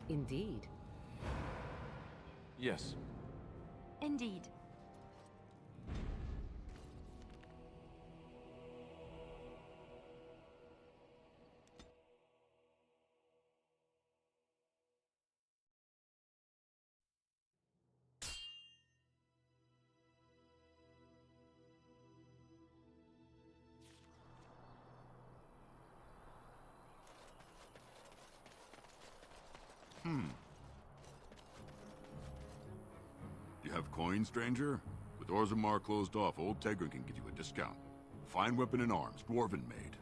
Indeed. Yes. Indeed. You have coin, stranger? With Orzammar closed off, old Tegrin can give you a discount. Fine weapon and arms, dwarven made.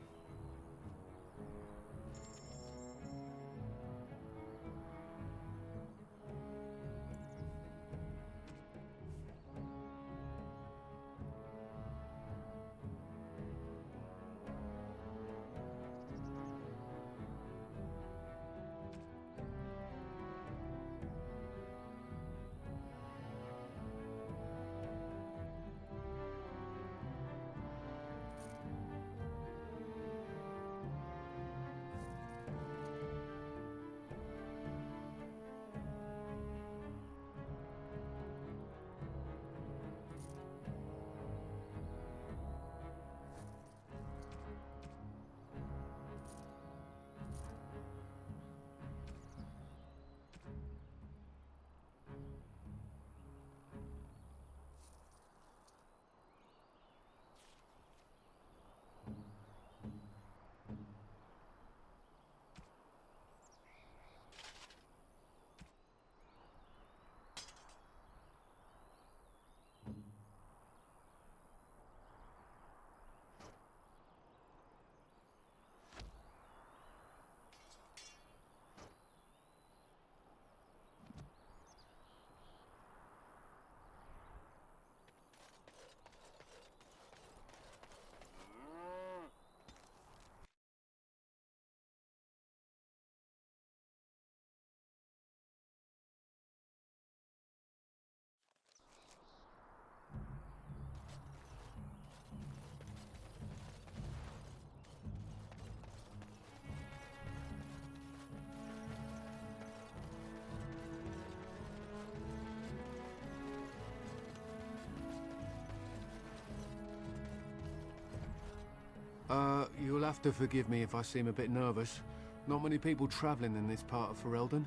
You'll have to forgive me if I seem a bit nervous. Not many people travelling in this part of Ferelden.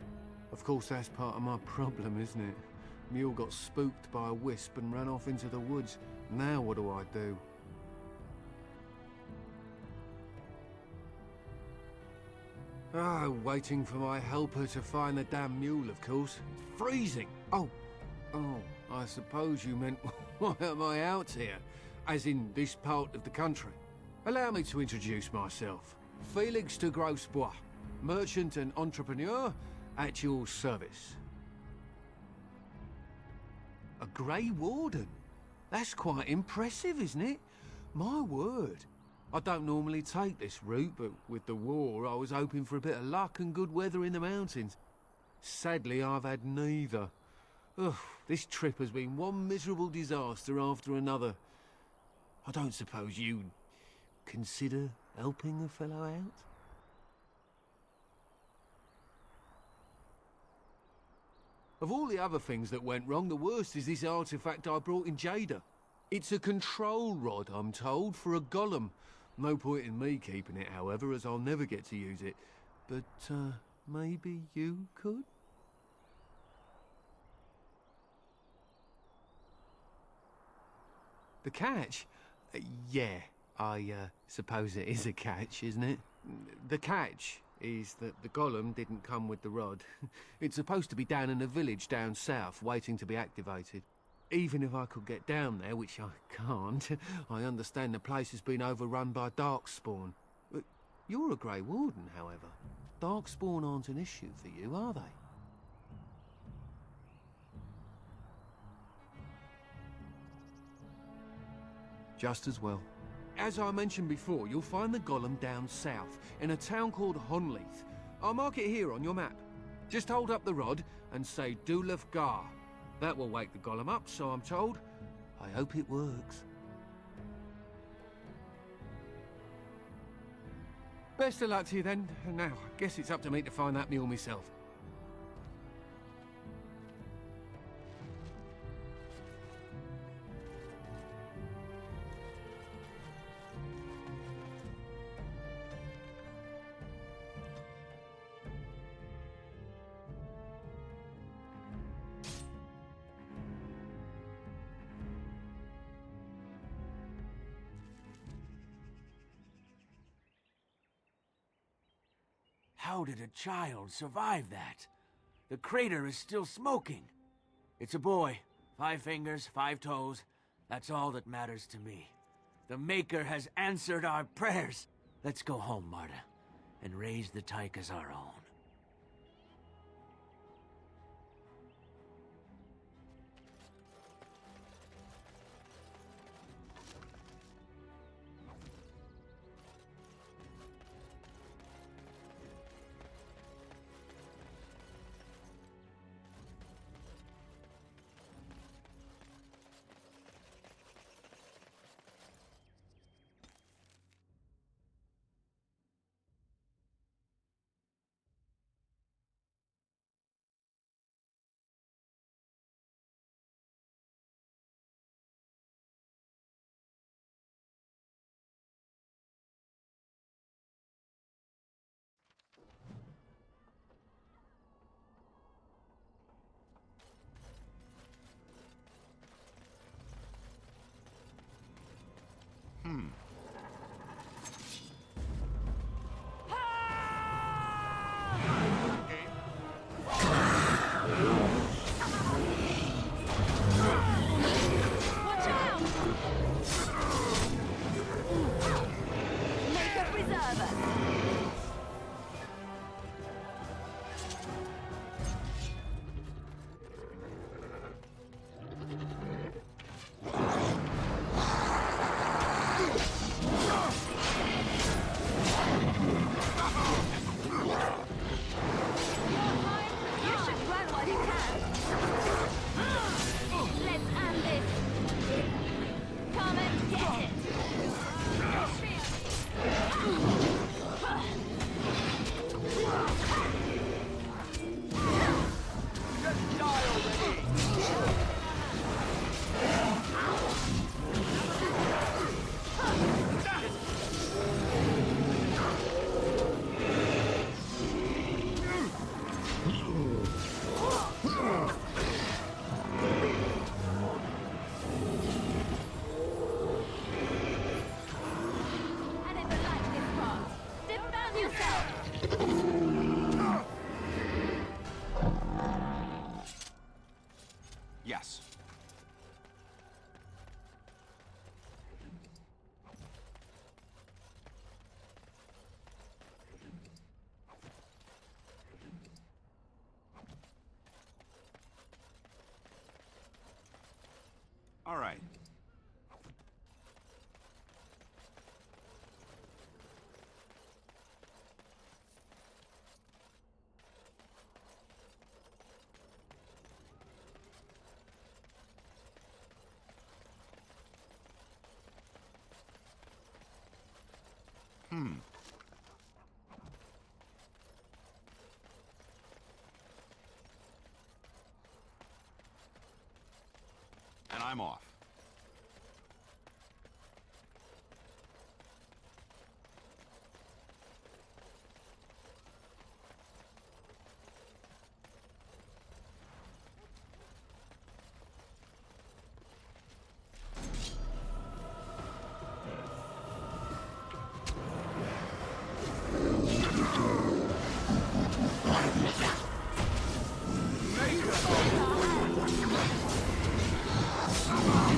Of course, that's part of my problem, isn't it? Mule got spooked by a wisp and ran off into the woods. Now what do I do? Waiting for my helper to find the damn mule, of course. It's freezing! Oh, I suppose you meant, why am I out here? As in this part of the country. Allow me to introduce myself. Felix de Grosbois, merchant and entrepreneur at your service. A Grey Warden? That's quite impressive, isn't it? My word. I don't normally take this route, but with the war, I was hoping for a bit of luck and good weather in the mountains. Sadly, I've had neither. Ugh, this trip has been one miserable disaster after another. I don't suppose you'd consider helping a fellow out? Of all the other things that went wrong, the worst is this artifact I brought in Jada. It's a control rod, I'm told, for a golem. No point in me keeping it, however, as I'll never get to use it. But, maybe you could? The catch? Yeah, I suppose it is a catch, isn't it? The catch is that the golem didn't come with the rod. It's supposed to be down in a village down south, waiting to be activated. Even if I could get down there, which I can't, I understand the place has been overrun by Darkspawn. But you're a Grey Warden, however. Darkspawn aren't an issue for you, are they? Just as well. As I mentioned before, you'll find the golem down south, in a town called Honleath. I'll mark it here on your map. Just hold up the rod and say Dulaf Gar. That will wake the golem up, so I'm told. I hope it works. Best of luck to you then. Now, I guess it's up to me to find that mule myself. How did a child survive that? The crater is still smoking. It's a boy. 5 fingers, 5 toes. That's all that matters to me. The Maker has answered our prayers. Let's go home, Marta, and raise the Tyke as our own. Watch out! Make a preserver. You should run while you can. Let's end this. Come and get it. I never liked this part. Defend yourself. Yes. All right. And I'm off. Come on.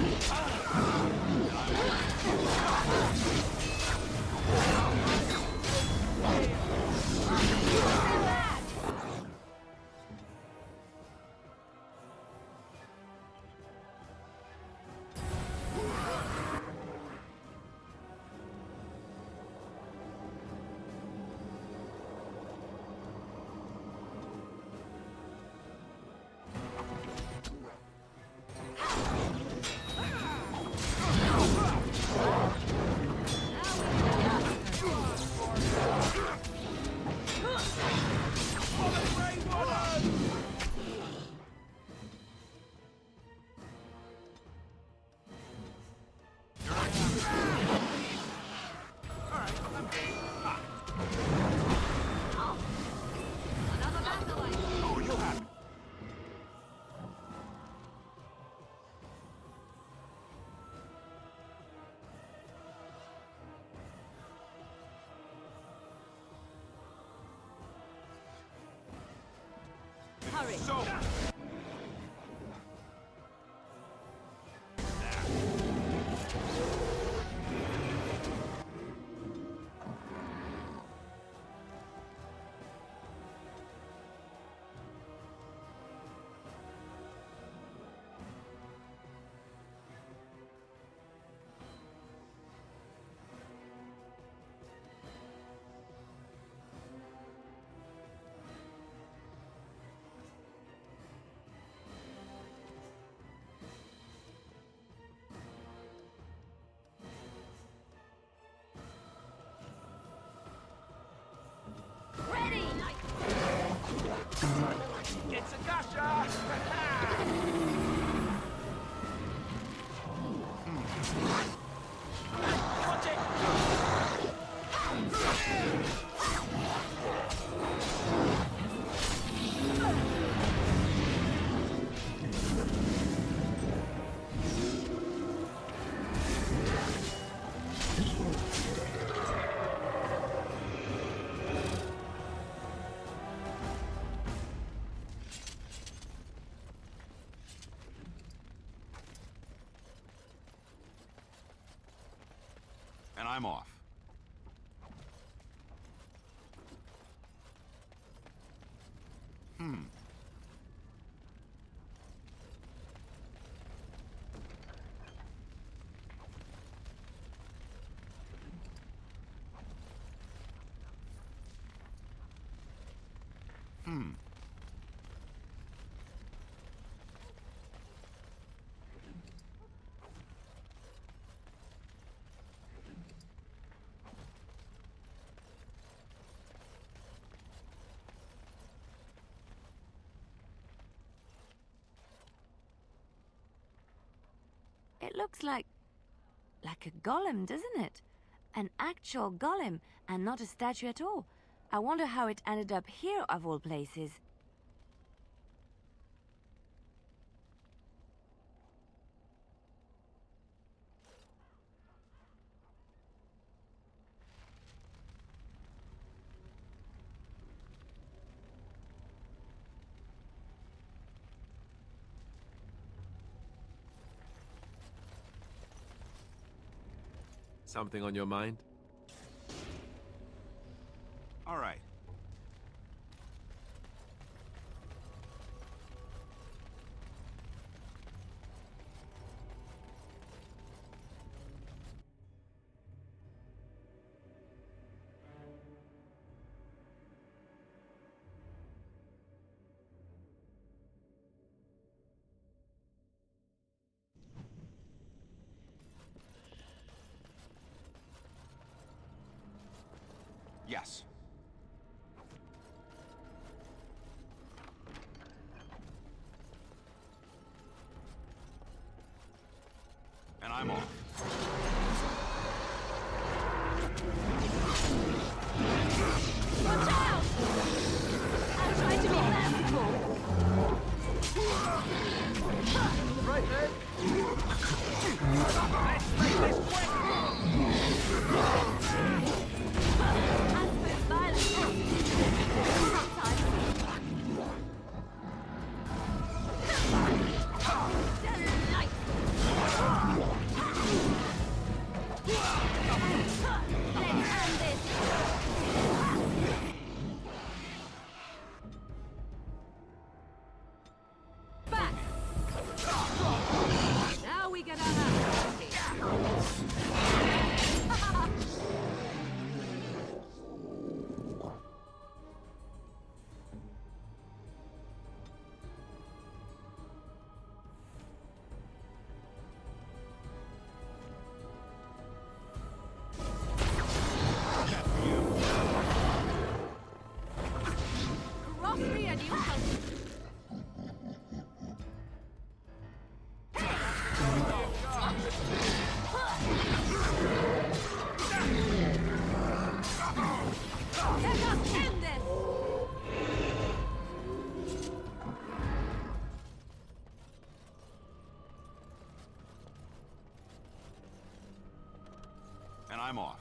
hurry. So... Ready! It's a gusher! Watch it! And I'm off. It looks like a golem, doesn't it? An actual golem, and not a statue at all. I wonder how it ended up here, of all places. Something on your mind? All right. Yes. And I'm off. Watch out! I'll try to be merciful. Right there! Let's make this quick! As with violence, let's end this. Back. Now we get our hands dirty. Cross me and you shall. Let us end this! And I'm off.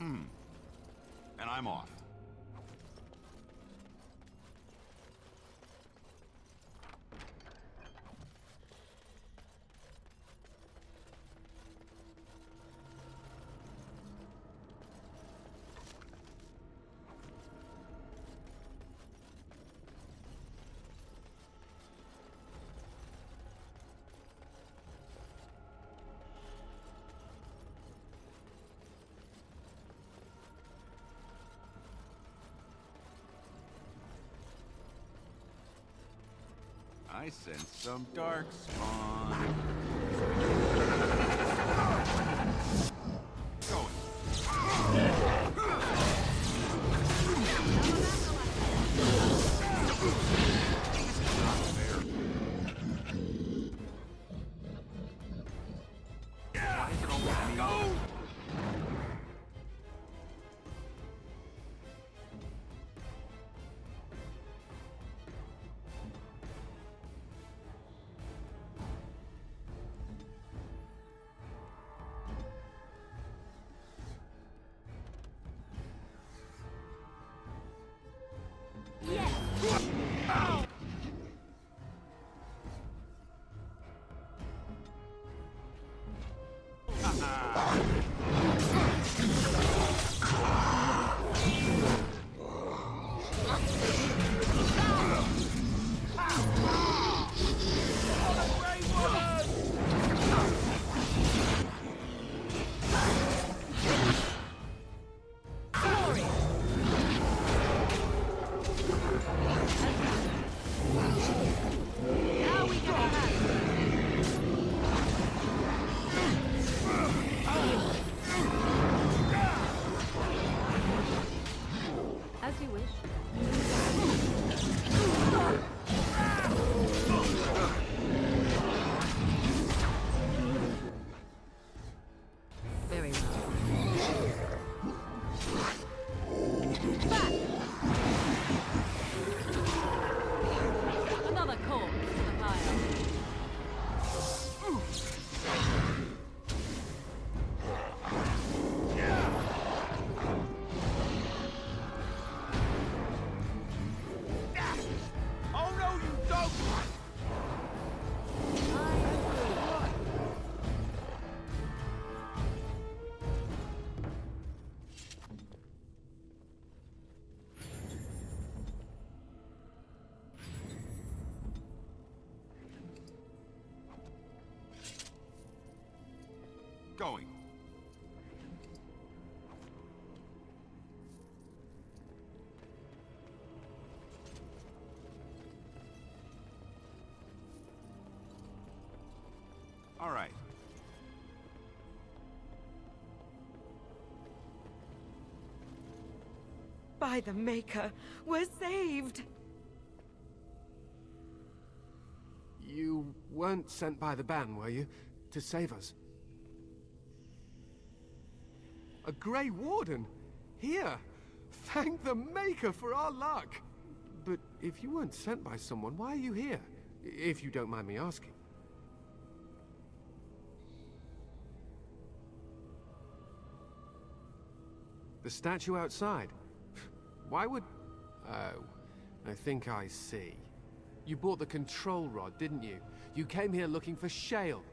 And I'm off. I sense some dark spawn. Going. This is not fair. Why is it always me? Go! As you wish. Very well. Back! Another corpse to the pile. Oh no, you don't! Going. All right. By the Maker, we're saved! You weren't sent by the ban, were you? To save us? A Grey Warden? Here! Thank the Maker for our luck! But if you weren't sent by someone, why are you here? If you don't mind me asking. The statue outside? Why would... Oh, I think I see. You bought the control rod, didn't you? You came here looking for Shale.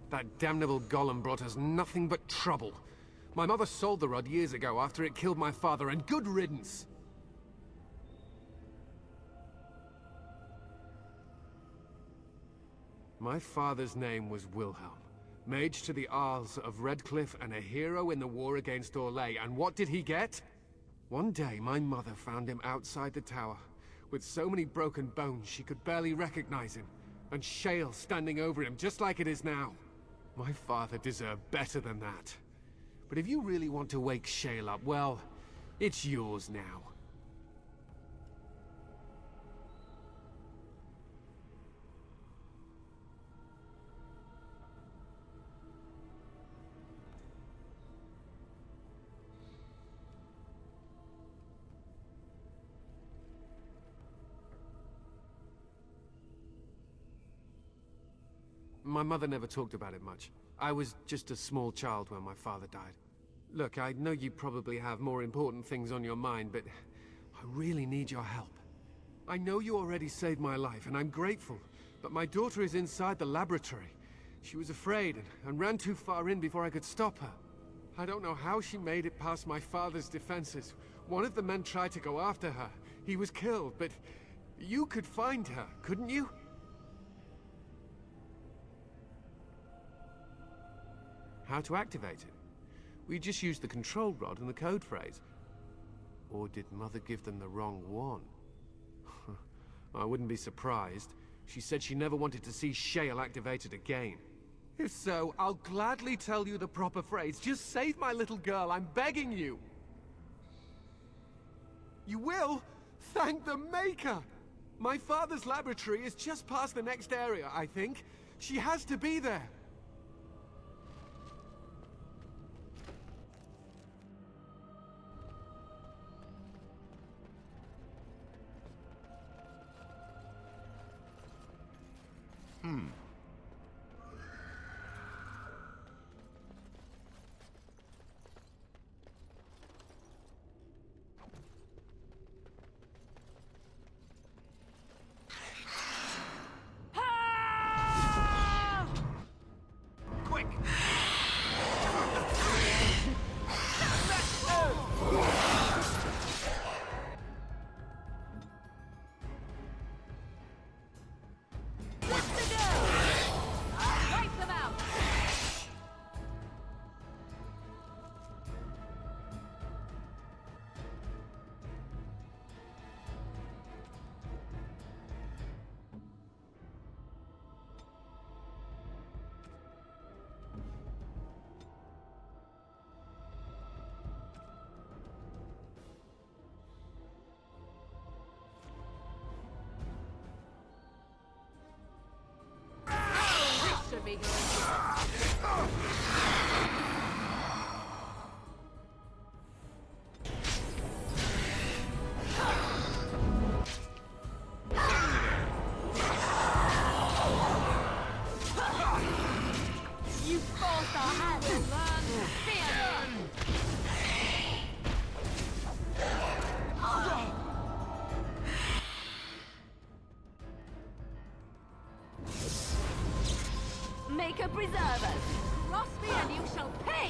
That damnable golem brought us nothing but trouble. My mother sold the rod years ago after it killed my father, and good riddance! My father's name was Wilhelm, mage to the Arls of Redcliffe and a hero in the war against Orlais, and what did he get? One day, my mother found him outside the tower, with so many broken bones she could barely recognize him, and Shale standing over him just like it is now. My father deserved better than that. But if you really want to wake Shale up, well, it's yours now. my mother never talked about it much. I was just a small child when my father died. Look, I know you probably have more important things on your mind, but I really need your help. I know you already saved my life, and I'm grateful, but my daughter is inside the laboratory. She was afraid and ran too far in before I could stop her. I don't know how she made it past my father's defenses. One of the men tried to go after her. He was killed, but you could find her, couldn't you? How to activate it? We just used the control rod and the code phrase. Or did Mother give them the wrong one? I wouldn't be surprised. She said she never wanted to see Shale activated again. If so, I'll gladly tell you the proper phrase. Just save my little girl, I'm begging you! You will? Thank the Maker! My father's laboratory is just past the next area, I think. She has to be there. Quick! Wipe them out! This should be good. You forced our hand to learn fear! Maker preserve us! Cross me and you shall pay!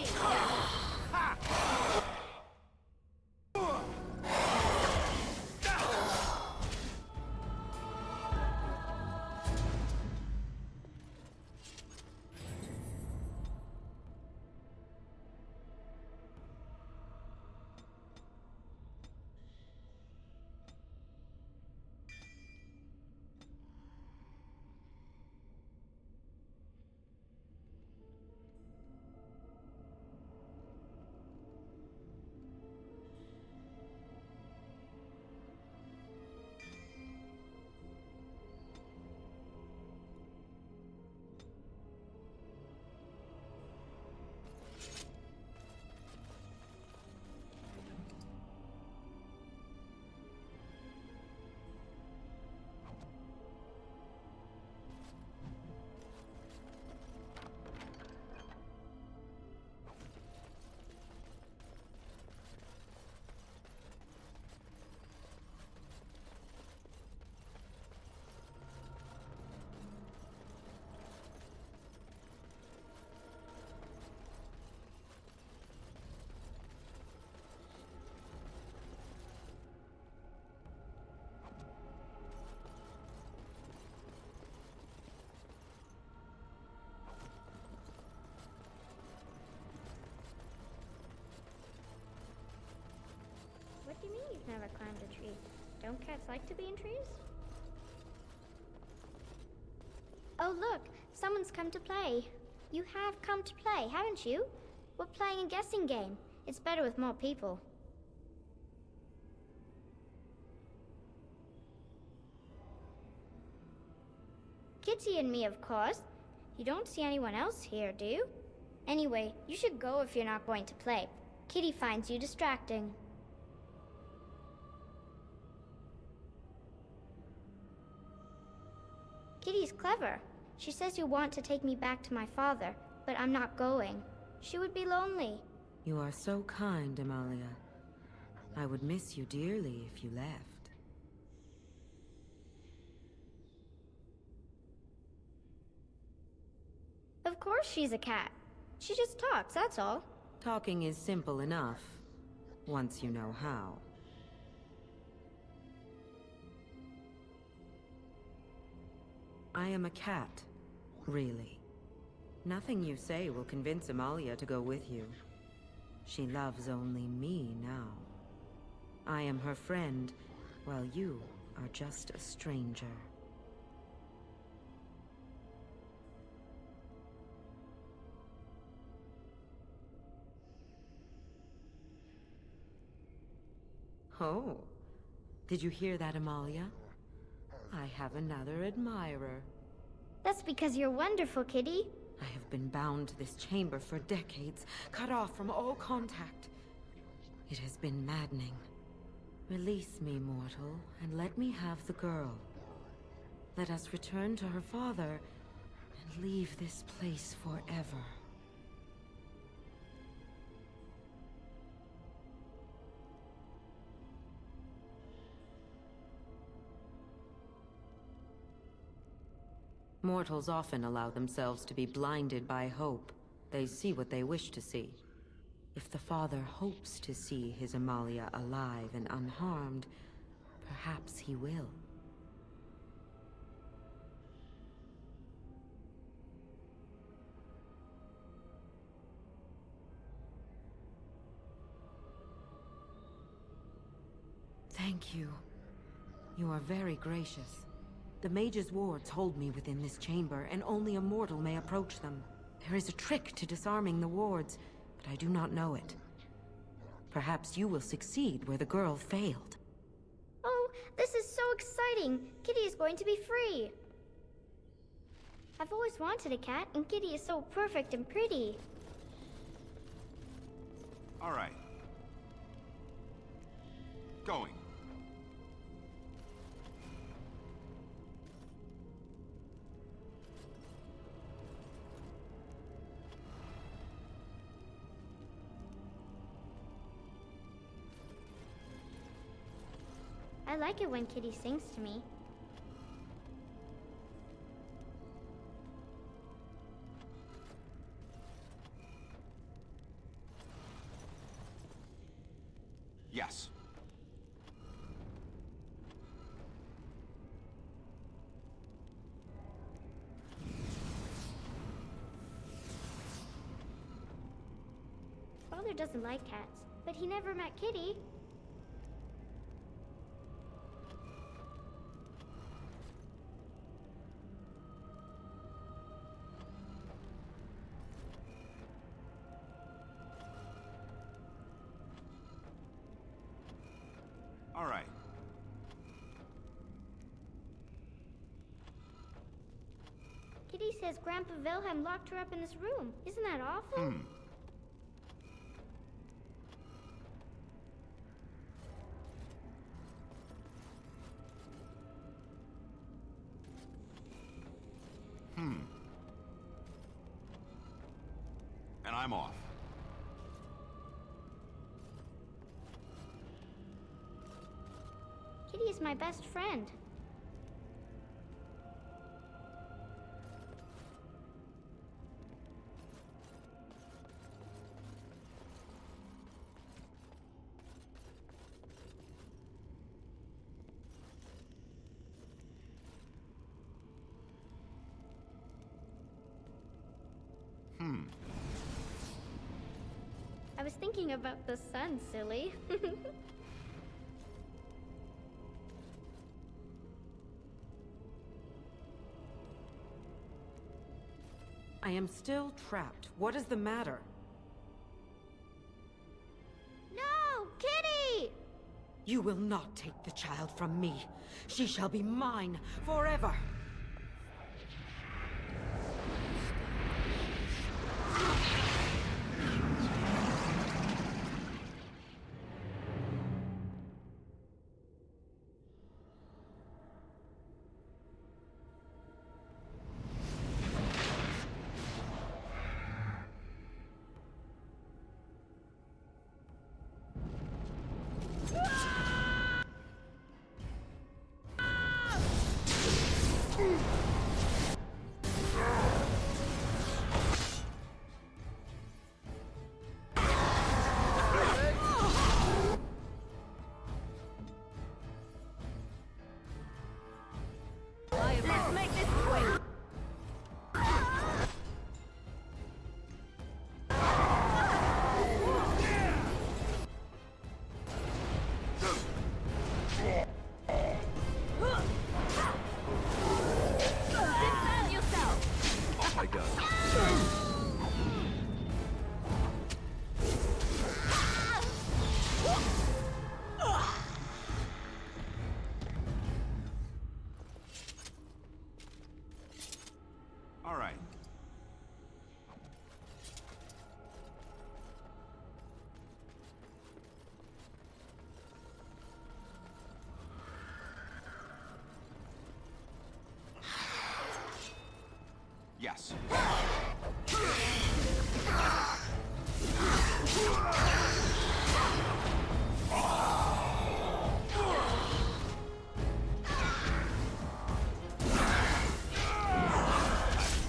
What do you mean you've never climbed a tree? Don't cats like to be in trees? Oh look, someone's come to play. You have come to play, haven't you? We're playing a guessing game. It's better with more people. Kitty and me, of course. You don't see anyone else here, do you? Anyway, you should go if you're not going to play. Kitty finds you distracting. Kitty's clever. She says you want to take me back to my father, but I'm not going. She would be lonely. You are so kind, Amalia. I would miss you dearly if you left. Of course she's a cat. She just talks, that's all. Talking is simple enough, once you know how. I am a cat, really. Nothing you say will convince Amalia to go with you. She loves only me now. I am her friend, while you are just a stranger. Oh, did you hear that, Amalia? I have another admirer. That's because you're wonderful, Kitty. I have been bound to this chamber for decades, cut off from all contact. It has been maddening. Release me, mortal, and let me have the girl. Let us return to her father and leave this place forever. Mortals often allow themselves to be blinded by hope. They see what they wish to see. If the father hopes to see his Amalia alive and unharmed, perhaps he will. Thank you. You are very gracious. The mage's wards hold me within this chamber, and only a mortal may approach them. There is a trick to disarming the wards, but I do not know it. Perhaps you will succeed where the girl failed. Oh, this is so exciting! Kitty is going to be free! I've always wanted a cat, and Kitty is so perfect and pretty. All right. Going. I like it when Kitty sings to me. Yes. Father doesn't like cats, but he never met Kitty. All right. Kitty says Grandpa Wilhelm locked her up in this room. Isn't that awful? And I'm off. Kitty is my best friend. I was thinking about the sun, silly. I am still trapped. What is the matter? No! Kitty! You will not take the child from me. She shall be mine forever. Yes.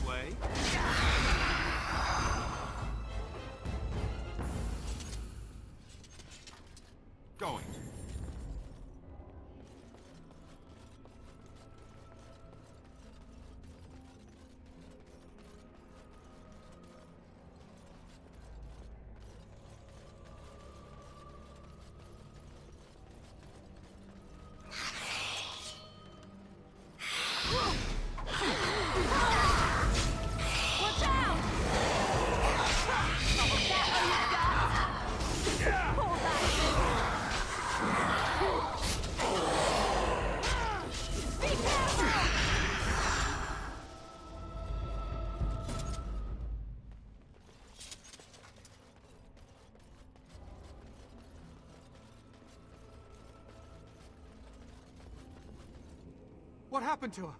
Way. Going. Watch out! Is that all you got? Pull that. Be careful! What happened to her?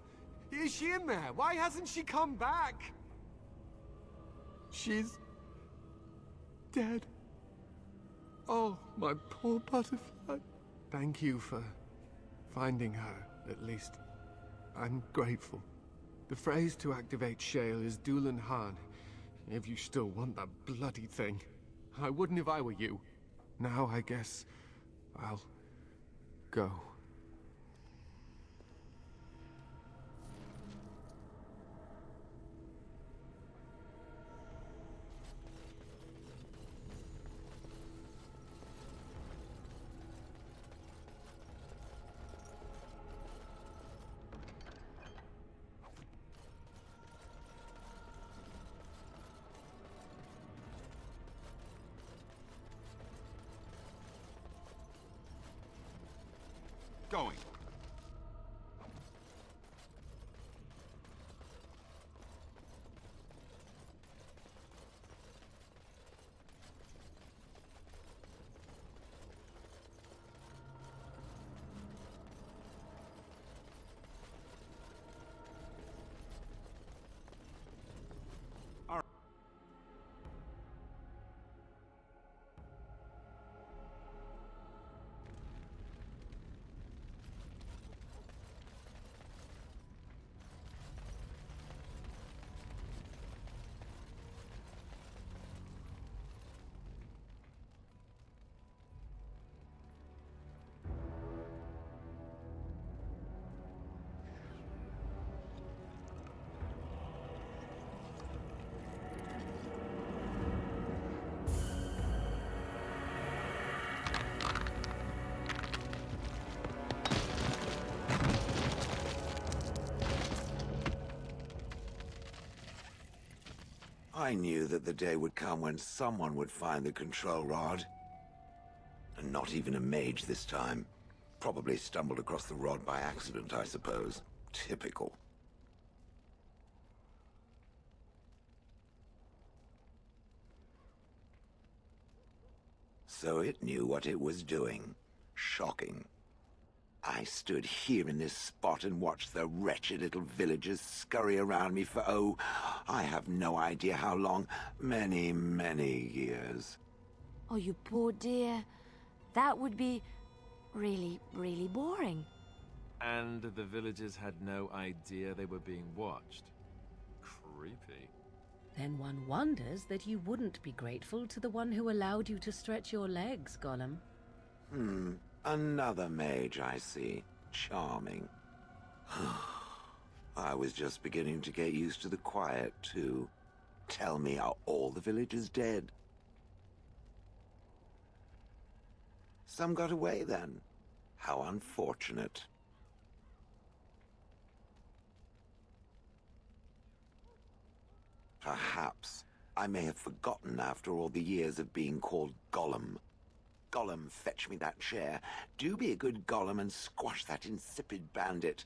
Is she in there? Why hasn't she come back? She's dead. Oh, my poor butterfly. Thank you for finding her, at least. I'm grateful. The phrase to activate Shale is Dulan Han, if you still want that bloody thing. I wouldn't if I were you. Now I guess I'll go. Going. I knew that the day would come when someone would find the control rod. And not even a mage this time. Probably stumbled across the rod by accident, I suppose. Typical. So it knew what it was doing. Shocking. I stood here in this spot and watched the wretched little villagers scurry around me for, oh, I have no idea how long. Many, many years. Oh, you poor dear. That would be really, really boring. And the villagers had no idea they were being watched. Creepy. Then one wonders that you wouldn't be grateful to the one who allowed you to stretch your legs, Gollum. Another mage, I see. Charming. I was just beginning to get used to the quiet, too. Tell me, are all the villagers dead? Some got away, then. How unfortunate. Perhaps I may have forgotten after all the years of being called Gollum. Gollum, fetch me that chair. Do be a good Gollum and squash that insipid bandit.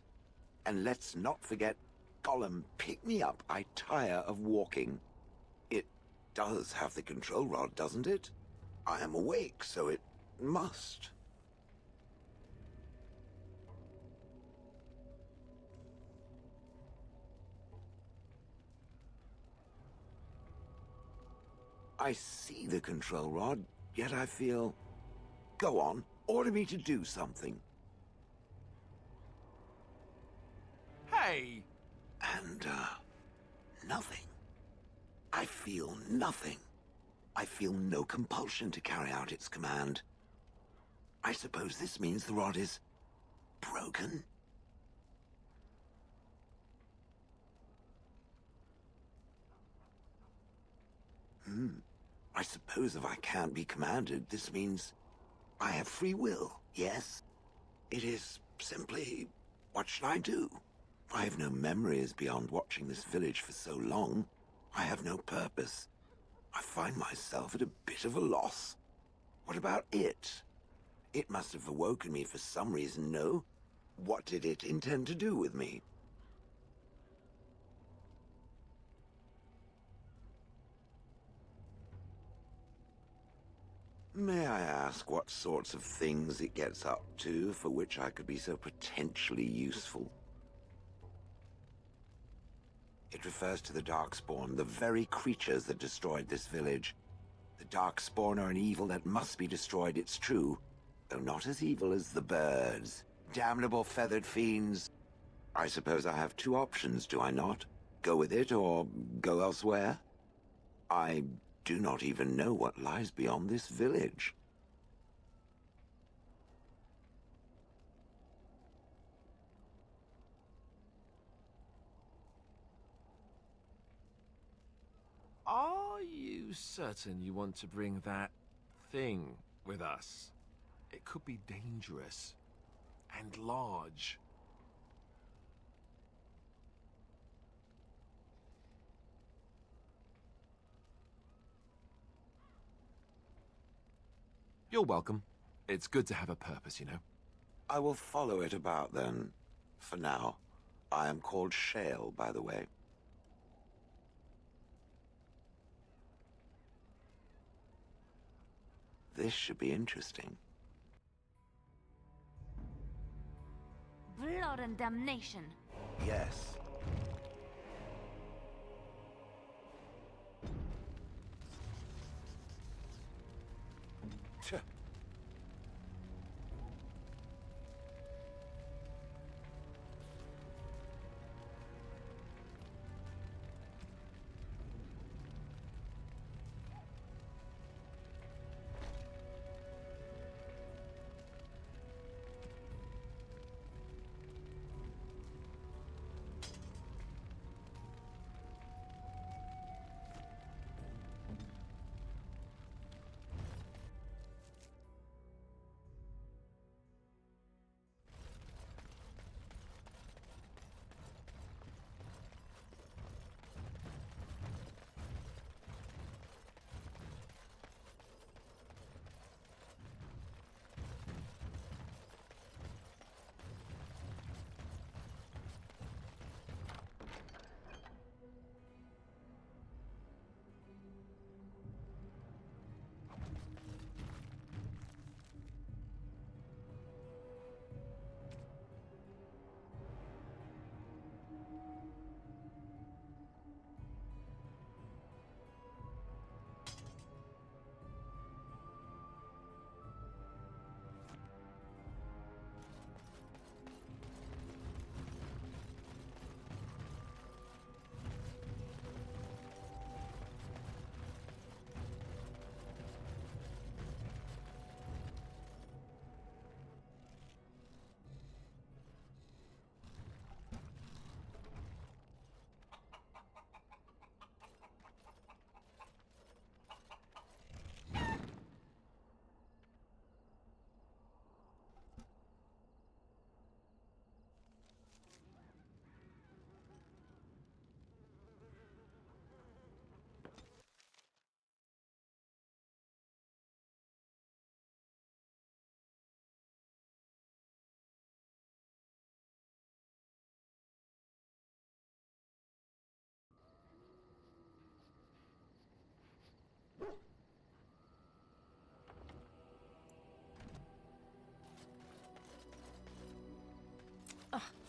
And let's not forget, Gollum, pick me up. I tire of walking. It does have the control rod, doesn't it? I am awake, so it must. I see the control rod, yet I feel... Go on, order me to do something. Hey! And, nothing. I feel nothing. I feel no compulsion to carry out its command. I suppose this means the rod is... broken? I suppose if I can't be commanded, this means I have free will, yes? It is simply, what should I do? I have no memories beyond watching this village for so long. I have no purpose. I find myself at a bit of a loss. What about it? It must have awoken me for some reason, no? What did it intend to do with me? May I ask what sorts of things it gets up to for which I could be so potentially useful? It refers to the Darkspawn, the very creatures that destroyed this village. The Darkspawn are an evil that must be destroyed, it's true, though not as evil as the birds. Damnable feathered fiends. I suppose I have two options, do I not? Go with it or go elsewhere? I do not even know what lies beyond this village. Are you certain you want to bring that thing with us? It could be dangerous and large. You're welcome. It's good to have a purpose, you know. I will follow it about then. For now. I am called Shale, by the way. This should be interesting. Blood and damnation. Yes. Tch.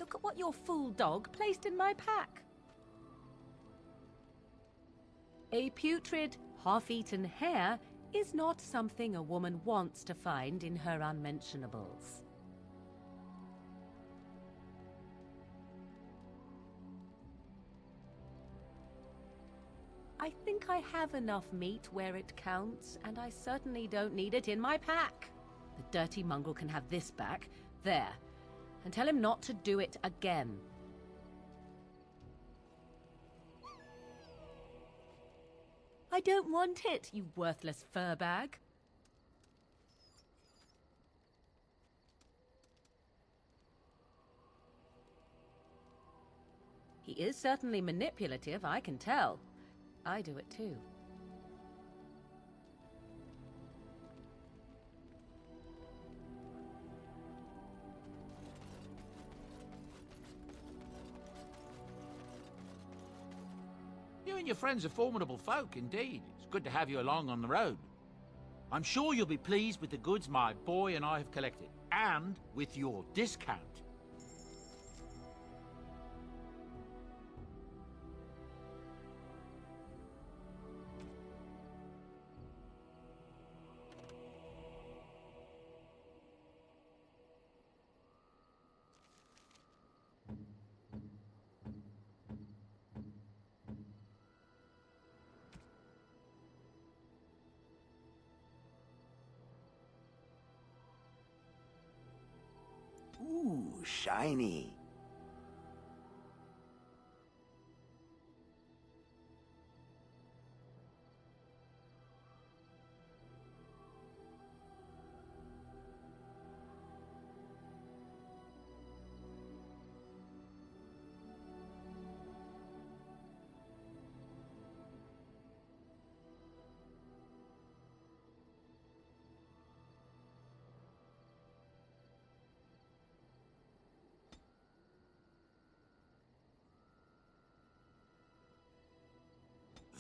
Look at what your fool dog placed in my pack. A putrid, Half-eaten hare is not something a woman wants to find in her unmentionables. I think I have enough meat where it counts, and I certainly don't need it in my pack. The dirty mongrel can have this back. There. And tell him not to do it again. I don't want it, you worthless fur bag. He is certainly manipulative, I can tell. I do it too. You and your friends are formidable folk, indeed. It's good to have you along on the road. I'm sure you'll be pleased with the goods my boy and I have collected, and with your discount. Ooh, shiny.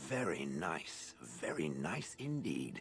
Very nice indeed.